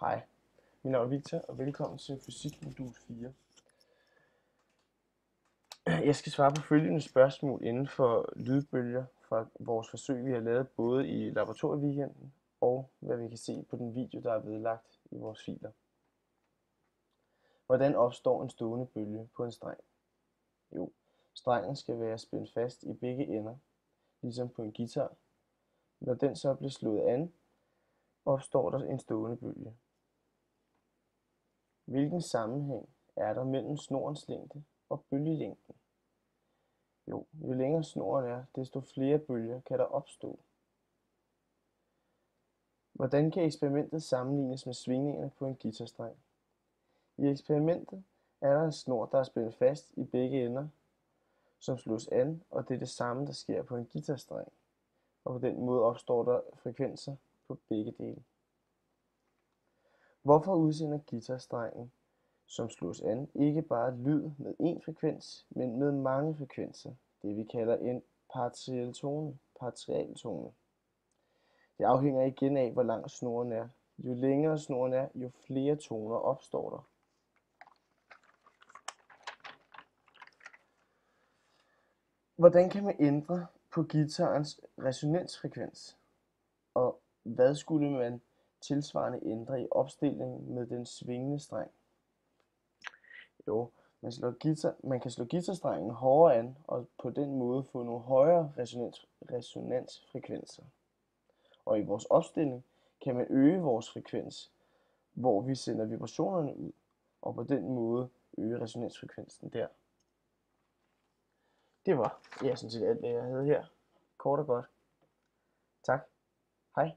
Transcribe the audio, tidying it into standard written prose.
Hej, mit navn er Victor, og velkommen til Fysik Modul 4. Jeg skal svare på følgende spørgsmål inden for lydbølger fra vores forsøg, vi har lavet både i laboratorieweekenden og hvad vi kan se på den video, der er vedlagt i vores filer. Hvordan opstår en stående bølge på en streng? Jo, strengen skal være spændt fast i begge ender, ligesom på en guitar. Når den så bliver slået an, opstår der en stående bølge. Hvilken sammenhæng er der mellem snorens længde og bølgelængden? Jo længere snoren er, desto flere bølger kan der opstå. Hvordan kan eksperimentet sammenlignes med svingningerne på en guitarstreng? I eksperimentet er der en snor, der er spændt fast i begge ender, som slås an, og det er det samme, der sker på en guitarstreng. Og på den måde opstår der frekvenser på begge dele. Hvorfor udsender guitarstrengen, som slås an, ikke bare lyd med én frekvens, men med mange frekvenser, det vi kalder en partialtone. Det afhænger igen af, hvor lang snoren er. Jo længere snoren er, jo flere toner opstår der. Hvordan kan man ændre på guitarens resonensfrekvens? Og hvad skulle man tilsvarende ændre i opstillingen med den svingende streng? Jo, man kan slå guitarstrengen hårdere an og på den måde få nogle højere resonansfrekvenser. Og i vores opstilling kan man øge vores frekvens, hvor vi sender vibrationerne ud, og på den måde øge resonansfrekvensen der. Det var sådan set alt, hvad jeg havde her. Kort og godt. Tak. Hej.